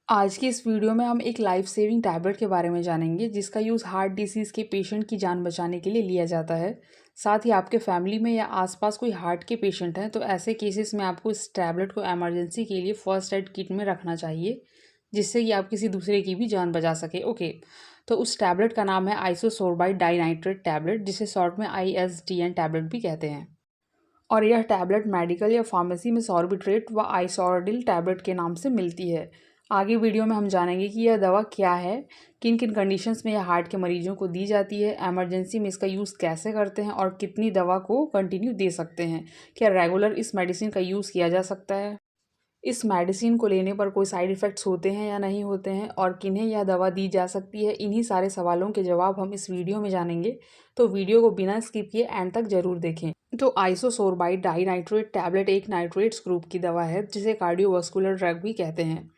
आज की इस वीडियो में हम एक लाइफ सेविंग टैबलेट के बारे में जानेंगे जिसका यूज़ हार्ट डिसीज़ के पेशेंट की जान बचाने के लिए लिया जाता है। साथ ही आपके फैमिली में या आसपास कोई हार्ट के पेशेंट हैं तो ऐसे केसेस में आपको इस टैबलेट को इमरजेंसी के लिए फर्स्ट एड किट में रखना चाहिए, जिससे कि आप किसी दूसरे की भी जान बचा सके। ओके, तो उस टैबलेट का नाम है आइसोसोर्बाइड डाइनाइट्रेट टैबलेट, जिसे शॉर्ट में ISDN टैबलेट भी कहते हैं। और यह टैबलेट मेडिकल या फार्मेसी में सॉर्बिट्रेट व आइसोर्डिल टैबलेट के नाम से मिलती है। आगे वीडियो में हम जानेंगे कि यह दवा क्या है, किन किन कंडीशंस में यह हार्ट के मरीजों को दी जाती है, इमरजेंसी में इसका यूज़ कैसे करते हैं और कितनी दवा को कंटिन्यू दे सकते हैं, क्या रेगुलर इस मेडिसिन का यूज़ किया जा सकता है, इस मेडिसिन को लेने पर कोई साइड इफ़ेक्ट्स होते हैं या नहीं होते हैं और किन्हें यह दवा दी जा सकती है। इन्हीं सारे सवालों के जवाब हम इस वीडियो में जानेंगे, तो वीडियो को बिना स्किप किए एंड तक ज़रूर देखें। तो आइसोसोर्बाइड डाइनाइट्रेट टैबलेट एक नाइट्रेट्स ग्रुप की दवा है जिसे कार्डियोवास्कुलर ड्रग भी कहते हैं।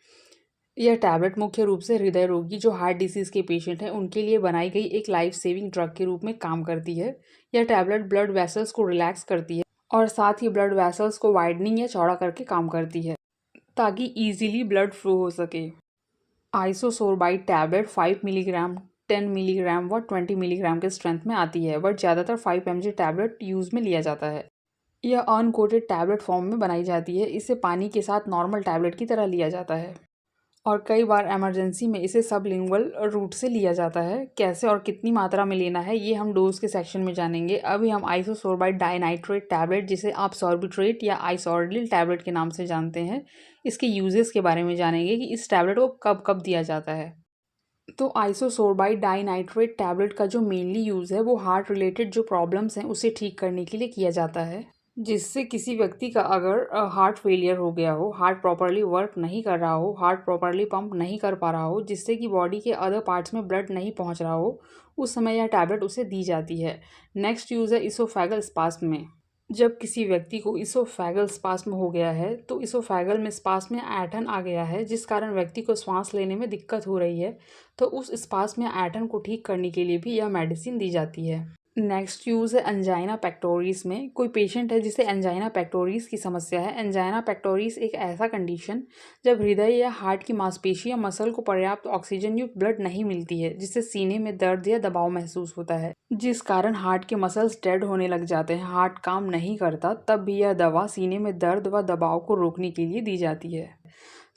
यह टैबलेट मुख्य रूप से हृदय रोगी जो हार्ट डिसीज़ के पेशेंट हैं उनके लिए बनाई गई एक लाइफ सेविंग ड्रग के रूप में काम करती है। यह टैबलेट ब्लड वेसल्स को रिलैक्स करती है और साथ ही ब्लड वेसल्स को वाइडनिंग या चौड़ा करके काम करती है ताकि ईजिली ब्लड फ्लो हो सके। आइसोसोर्बाइड टैबलेट 5 मिलीग्राम, 10 मिलीग्राम व 20 मिलीग्राम के स्ट्रेंथ में आती है, बट ज़्यादातर 5 mg टैबलेट यूज़ में लिया जाता है। यह अनकोटेड टैबलेट फॉर्म में बनाई जाती है। इसे पानी के साथ नॉर्मल टैबलेट की तरह लिया जाता है और कई बार इमरजेंसी में इसे सबलिंगुअल रूट से लिया जाता है। कैसे और कितनी मात्रा में लेना है ये हम डोज के सेक्शन में जानेंगे। अभी हम आइसोसोर्बाइड डाइनाइट्रेट टैबलेट, जिसे आप सॉर्बिट्रेट या आइसोर्डिल टैबलेट के नाम से जानते हैं, इसके यूजेस के बारे में जानेंगे कि इस टैबलेट को कब कब दिया जाता है। तो आइसोसोर्बाइड डाइनाइट्रेट टैबलेट का जो मेनली यूज़ है वो हार्ट रिलेटेड जो प्रॉब्लम्स हैं उसे ठीक करने के लिए किया जाता है। जिससे किसी व्यक्ति का अगर हार्ट फेलियर हो गया हो, हार्ट प्रॉपर्ली वर्क नहीं कर रहा हो, हार्ट प्रॉपर्ली पंप नहीं कर पा रहा हो, जिससे कि बॉडी के अदर पार्ट्स में ब्लड नहीं पहुंच रहा हो, उस समय यह टैबलेट उसे दी जाती है। नेक्स्ट यूज़ है इसोफेगल स्पास्म में। जब किसी व्यक्ति को इसोफेगल स्पास्म हो गया है तो इसोफेगल में स्पास्म में ऐंठन आ गया है जिस कारण व्यक्ति को सांस लेने में दिक्कत हो रही है, तो उस स्पास्म में ऐंठन को ठीक करने के लिए भी यह मेडिसिन दी जाती है। नेक्स्ट यूज़ है एंजाइना पेक्टोरिस में। कोई पेशेंट है जिसे एंजाइना पेक्टोरिस की समस्या है। एंजाइना पेक्टोरिस एक ऐसा कंडीशन जब हृदय या हार्ट की मांसपेशी या मसल को पर्याप्त ऑक्सीजन युक्त ब्लड नहीं मिलती है, जिससे सीने में दर्द या दबाव महसूस होता है, जिस कारण हार्ट के मसल्स डेड होने लग जाते हैं, हार्ट काम नहीं करता। तब भी यह दवा सीने में दर्द व दबाव को रोकने के लिए दी जाती है।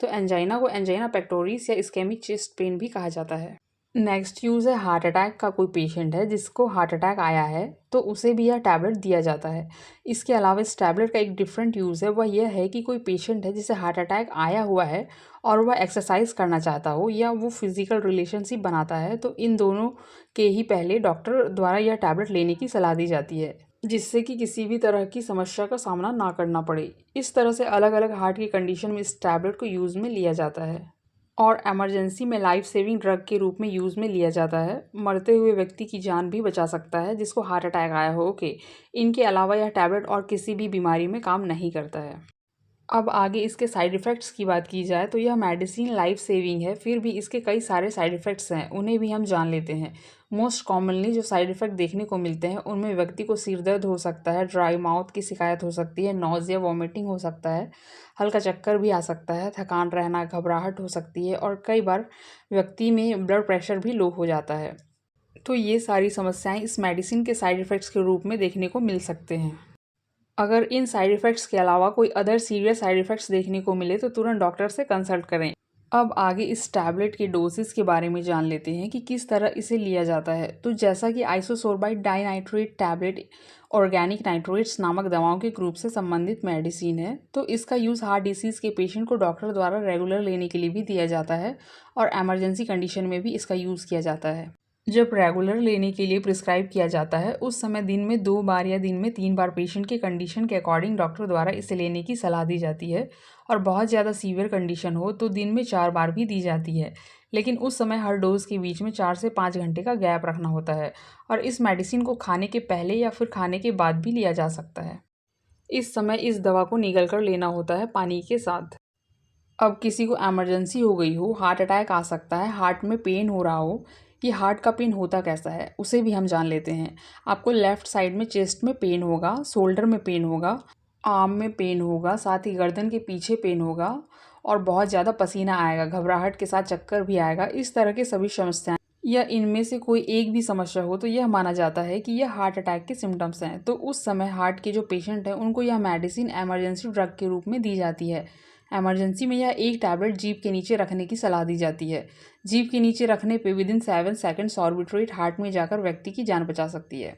तो एंजाइना को एंजाइना पेक्टोरिस या इस्केमिक चेस्ट पेन भी कहा जाता है। नेक्स्ट यूज़ है हार्ट अटैक का। कोई पेशेंट है जिसको हार्ट अटैक आया है तो उसे भी यह टैबलेट दिया जाता है। इसके अलावा इस टैबलेट का एक डिफरेंट यूज़ है, वह यह है कि कोई पेशेंट है जिसे हार्ट अटैक आया हुआ है और वह एक्सरसाइज करना चाहता हो या वो फिजिकल रिलेशनशिप बनाता है, तो इन दोनों के ही पहले डॉक्टर द्वारा यह टैबलेट लेने की सलाह दी जाती है, जिससे कि किसी भी तरह की समस्या का सामना ना करना पड़े। इस तरह से अलग अलग हार्ट की कंडीशन में इस टैबलेट को यूज़ में लिया जाता है और इमरजेंसी में लाइफ सेविंग ड्रग के रूप में यूज़ में लिया जाता है। मरते हुए व्यक्ति की जान भी बचा सकता है जिसको हार्ट अटैक आया हो। ओके, इनके अलावा यह टैबलेट और किसी भी बीमारी में काम नहीं करता है। अब आगे इसके साइड इफ़ेक्ट्स की बात की जाए तो यह मेडिसिन लाइफ सेविंग है, फिर भी इसके कई सारे साइड इफ़ेक्ट्स हैं, उन्हें भी हम जान लेते हैं। मोस्ट कॉमनली जो साइड इफ़ेक्ट देखने को मिलते हैं उनमें व्यक्ति को सिर दर्द हो सकता है, ड्राई माउथ की शिकायत हो सकती है, नॉज़िया वॉमिटिंग हो सकता है, हल्का चक्कर भी आ सकता है, थकान रहना, घबराहट हो सकती है और कई बार व्यक्ति में ब्लड प्रेशर भी लो हो जाता है। तो ये सारी समस्याएं इस मेडिसिन के साइड इफ़ेक्ट्स के रूप में देखने को मिल सकते हैं। अगर इन साइड इफ़ेक्ट्स के अलावा कोई अदर सीरियस साइड इफ़ेक्ट्स देखने को मिले तो तुरंत डॉक्टर से कंसल्ट करें। अब आगे इस टैबलेट के डोसेस के बारे में जान लेते हैं कि किस तरह इसे लिया जाता है। तो जैसा कि आइसोसोर्बाइड डाइनाइट्रेट टैबलेट ऑर्गेनिक नाइट्रेट्स नामक दवाओं के ग्रुप से संबंधित मेडिसिन है, तो इसका यूज़ हार्ट डिसीज़ के पेशेंट को डॉक्टर द्वारा रेगुलर लेने के लिए भी दिया जाता है और इमरजेंसी कंडीशन में भी इसका यूज़ किया जाता है। जब रेगुलर लेने के लिए प्रिस्क्राइब किया जाता है उस समय दिन में 2 बार या दिन में 3 बार पेशेंट के कंडीशन के अकॉर्डिंग डॉक्टर द्वारा इसे लेने की सलाह दी जाती है और बहुत ज़्यादा सीवियर कंडीशन हो तो दिन में 4 बार भी दी जाती है, लेकिन उस समय हर डोज के बीच में 4 से 5 घंटे का गैप रखना होता है और इस मेडिसिन को खाने के पहले या फिर खाने के बाद भी लिया जा सकता है। इस समय इस दवा को निगल कर लेना होता है पानी के साथ। अब किसी को इमरजेंसी हो गई हो, हार्ट अटैक आ सकता है, हार्ट में पेन हो रहा हो, ये हार्ट का पेन होता कैसा है उसे भी हम जान लेते हैं। आपको लेफ़्ट साइड में चेस्ट में पेन होगा, शोल्डर में पेन होगा, आर्म में पेन होगा, साथ ही गर्दन के पीछे पेन होगा और बहुत ज़्यादा पसीना आएगा, घबराहट के साथ चक्कर भी आएगा। इस तरह के सभी समस्याएं या इनमें से कोई एक भी समस्या हो तो यह माना जाता है कि यह हार्ट अटैक के सिम्टम्स हैं। तो उस समय हार्ट के जो पेशेंट हैं उनको यह मेडिसिन इमरजेंसी ड्रग के रूप में दी जाती है। इमरजेंसी में यह एक टैबलेट जीभ के नीचे रखने की सलाह दी जाती है। जीभ के नीचे रखने पे विदिन 7 सेकंड सॉर्बिट्रेट हार्ट में जाकर व्यक्ति की जान बचा सकती है।